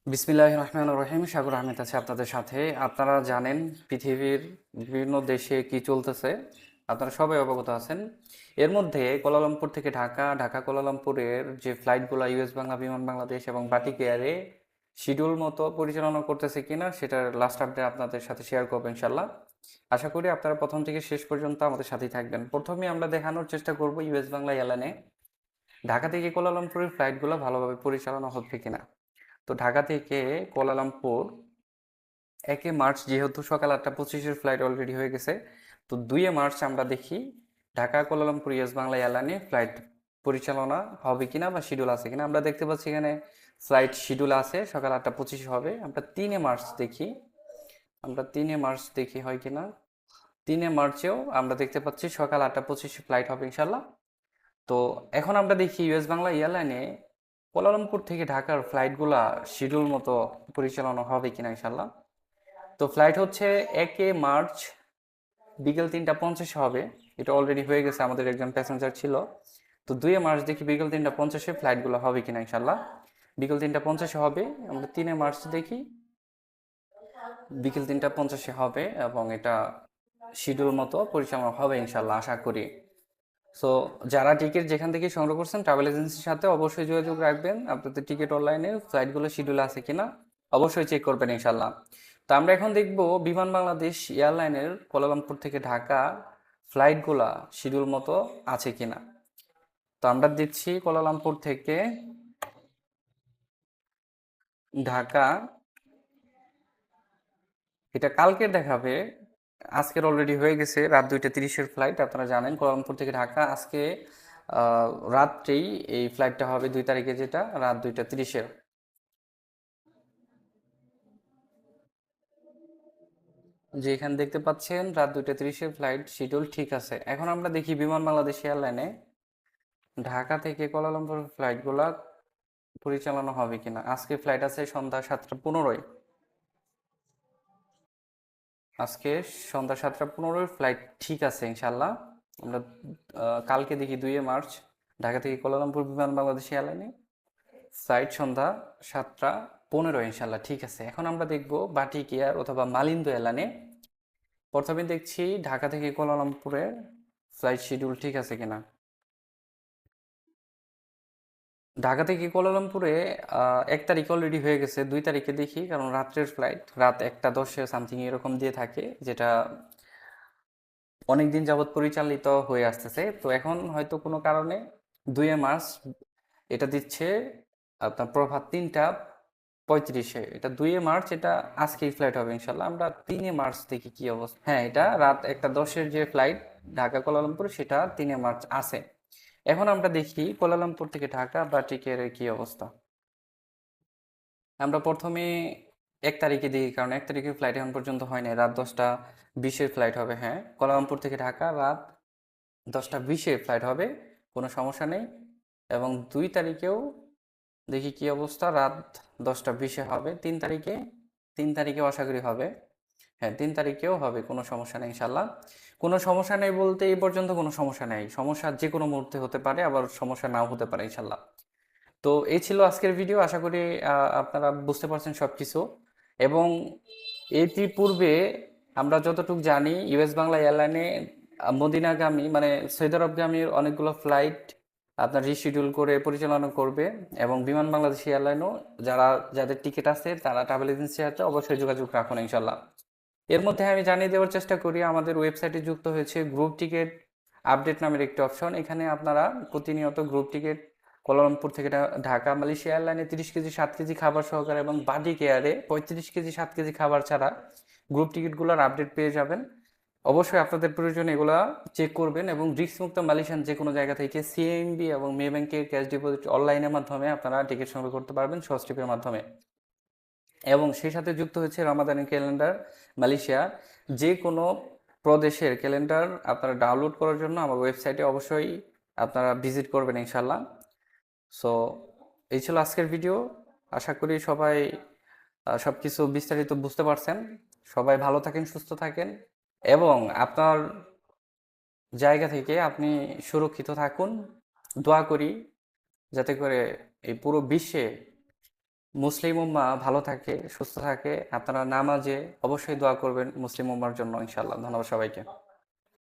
বিসমিল্লাহির রহমানির রহিম। সাগর আহমেদ আছে আপনাদের সাথে। আপনারা জানেন পৃথিবীর বিভিন্ন দেশে কি চলতেছে, আপনারা সবাই অবগত আছেন। এর মধ্যে কুয়ালালামপুর থেকে ঢাকা, ঢাকা কুয়ালালামপুরের যে ফ্লাইটগুলো ইউএস বাংলা, বিমান বাংলাদেশ এবং বাটিক এয়ারে শিডিউল মতো পরিচালনা করতেছে কিনা সেটার লাস্ট আপডেট আপনাদের সাথে শেয়ার করবো ইনশাল্লাহ। আশা করি আপনারা প্রথম থেকে শেষ পর্যন্ত আমাদের সাথেই থাকবেন। প্রথমে আমরা দেখানোর চেষ্টা করব ইউএস বাংলা এয়ারলাইনে ঢাকা থেকে কুয়ালালামপুরের ফ্লাইটগুলো ভালোভাবে পরিচালনা হচ্ছে কিনা। তো ঢাকা থেকে কুয়ালালামপুর 1 মার্চ যেহেতু সকাল 8:25-এর ফ্লাইট অলরেডি হয়ে গেছে, তো 2 মার্চ আমরা দেখি ঢাকা কুয়ালালামপুর ইয়েস বাংলা এয়ারলাইনে ফ্লাইট পরিচালনা হবে কিনা বা শিডিউল আছে কিনা। আমরা দেখতে পাচ্ছি এখানে ফ্লাইট শিডিউল আছে, সকাল 8:25 হবে। আমরা 3 মার্চ দেখি, হয় কিনা। 3 মার্চেও আমরা দেখতে পাচ্ছি সকাল 8:25 ফ্লাইট হবে ইনশাল্লাহ। তো এখন আমরা দেখি ইউএস বাংলা এয়ারলাইনে কুয়ালালামপুর থেকে ঢাকার ফ্লাইটগুলা শিডিউল মতো পরিচালনা হবে কিনা ইনশাল্লাহ। তো ফ্লাইট হচ্ছে 1 মার্চ বিকেল 3:50 হবে। এটা অলরেডি হয়ে গেছে, আমাদের একজন প্যাসেঞ্জার ছিল। তো 2 মার্চ দেখি বিকেল 3:50 ফ্লাইটগুলো হবে কিনা ইনশাল্লাহ। বিকেল 3:50 হবে। আমরা 3 মার্চ দেখি বিকেল 3:50 হবে এবং এটা শিডিউল মতো পরিচালনা হবে ইনশাল্লাহ আশা করি। সো যারা টিকিট যেখান থেকে সংগ্রহ করছেন ট্রাভেল এজেন্সির সাথে অবশ্যই যোগাযোগ রাখবেন। আপনাদের টিকিট অনলাইনে ফ্লাইটগুলো শিডিউল আছে কিনা অবশ্যই চেক করবেন ইনশাল্লাহ। তো আমরা এখন দেখব বিমান বাংলাদেশ এয়ারলাইনের কুয়ালালামপুর থেকে ঢাকা ফ্লাইটগুলা শিডিউল মতো আছে কিনা। তো আমরা দিচ্ছি কুয়ালালামপুর থেকে ঢাকা, এটা কালকে দেখাবে। আজকের অলরেডি হয়ে গেছে রাত 2:30-এর ফ্লাইট। আপনারা জানেন কুয়ালালামপুর থেকে ঢাকা আজকে আহ, রাত্রেই এই ফ্লাইটটা হবে, 2 তারিখে, যেটা রাত 2:30-এর। যে এখানে দেখতে পাচ্ছেন রাত 2:30-এর ফ্লাইট শিডিউল ঠিক আছে। এখন আমরা দেখি বিমান বাংলাদেশ এয়ারলাইনে ঢাকা থেকে কুয়ালালামপুর ফ্লাইটগুলা পরিচালনা হবে কিনা। আজকে ফ্লাইট আছে সন্ধ্যা 7:15। আজকে সন্ধ্যা 7:15 ফ্লাইট ঠিক আছে ইনশাল্লাহ। আমরা কালকে দেখি 2 মার্চ ঢাকা থেকে কুয়ালালামপুর বিমান বাংলাদেশ এয়ারলাইনে ফ্লাইট সন্ধ্যা 7:15 ইনশাল্লাহ ঠিক আছে। এখন আমরা দেখব বাটিক এয়ার অথবা মালিন্দো এয়ারলাইনে। প্রথমে দেখছি ঢাকা থেকে কুয়ালালামপুরের ফ্লাইট শিডিউল ঠিক আছে কিনা। ঢাকা থেকে কুয়ালালামপুরে 1 তারিখ অলরেডি হয়ে গেছে, 2 তারিখে দেখি, কারণ রাত্রের ফ্লাইট রাত 1:10 সামথিং এরকম দিয়ে থাকে, যেটা অনেক দিন যাবৎ পরিচালিত হয়ে আসতেছে। তো এখন হয়তো কোনো কারণে 2 মার্চ এটা দিচ্ছে আপনার প্রভাত 3:35-এ। এটা 2 মার্চ, এটা আজকেই ফ্লাইট হবে ইনশাল্লাহ। আমরা 3 মার্চ দেখি কি অবস্থা। হ্যাঁ, এটা রাত 1:10-এর যে ফ্লাইট ঢাকা কুয়ালালামপুর সেটা 3 মার্চ আছে। এখন আমরা দেখি কুয়ালালামপুর থেকে ঢাকা বা টিকের কি অবস্থা। আমরা প্রথমে 1 তারিখে দেখি, কারণ 1 তারিখের ফ্লাইট এখন পর্যন্ত হয়নি। রাত 10:20-এর ফ্লাইট হবে। হ্যাঁ, কুয়ালালামপুর থেকে ঢাকা রাত 10:20-এর ফ্লাইট হবে, কোনো সমস্যা নেই। এবং 2 তারিখেও দেখি কি অবস্থা, রাত 10:20-এ হবে। 3 তারিখে, 3 তারিখেও আশা করি হবে। হ্যাঁ, 3 তারিখেও হবে, কোনো সমস্যা নেই ইনশাল্লাহ। কোনো সমস্যা নেই বলতে এই পর্যন্ত কোনো সমস্যা নেই। সমস্যা যে কোনো মুহূর্তে হতে পারে, আবার সমস্যা নাও হতে পারে ইনশাল্লাহ। তো এই ছিল আজকের ভিডিও। আশা করি আপনারা বুঝতে পারছেন সব কিছু। এবং এটি পূর্বে আমরা যতটুকু জানি ইউএস বাংলা এয়ারলাইনে মদিনাগামী মানে সৌদি আরবগামীর অনেকগুলো ফ্লাইট আপনার রিশিডিউল করে পরিচালনা করবে। এবং বিমান বাংলাদেশ এয়ারলাইনও যাদের টিকিট আছে তারা ট্রাভেল এজেন্সির সাথে অবশ্যই যোগাযোগ রাখুন ইনশাল্লাহ। এর মধ্যে আমি জানিয়ে দেওয়ার চেষ্টা করি, আমাদের ওয়েবসাইটে যুক্ত হয়েছে গ্রুপ টিকিট আপডেট নামের একটি অপশন। এখানে আপনারা প্রতিনিয়ত গ্রুপ টিকিট কুয়ালালামপুর থেকে ঢাকা, মালয়েশিয়া এয়ারলাইনে 30 কেজি 7 কেজি খাবার সহকারে এবং বাটিক এয়ারে 35 কেজি 7 কেজি খাবার ছাড়া গ্রুপ টিকিটগুলোর আপডেট পেয়ে যাবেন। অবশ্যই আপনাদের প্রয়োজন এগুলা চেক করবেন। এবং রিস্ক মুক্ত মালয়েশিয়ান যে কোনো জায়গা থেকে সিএমবি এবং মে ব্যাংকের ক্যাশ ডিপোজিট অনলাইনের মাধ্যমে আপনারা টিকিট সংগ্রহ করতে পারবেন সহজ টিপের মাধ্যমে। এবং সেই সাথে যুক্ত হচ্ছে রমাদানের ক্যালেন্ডার। মালয়েশিয়া যে কোনো প্রদেশের ক্যালেন্ডার আপনারা ডাউনলোড করার জন্য আমার ওয়েবসাইটে অবশ্যই আপনারা ভিজিট করবেন ইনশাল্লাহ। সো এই ছিল আজকের ভিডিও। আশা করি সবাই সব কিছু বিস্তারিত বুঝতে পারছেন। সবাই ভালো থাকেন, সুস্থ থাকেন এবং আপনার জায়গা থেকে আপনি সুরক্ষিত থাকুন। দোয়া করি যাতে করে এই পুরো বিশ্বে মুসলিম উম্মাহ ভালো থাকে, সুস্থ থাকে। আপনারা নামাজে অবশ্যই দোয়া করবেন মুসলিম উম্মার জন্য, ইনশাআল্লাহ। ধন্যবাদ সবাইকে।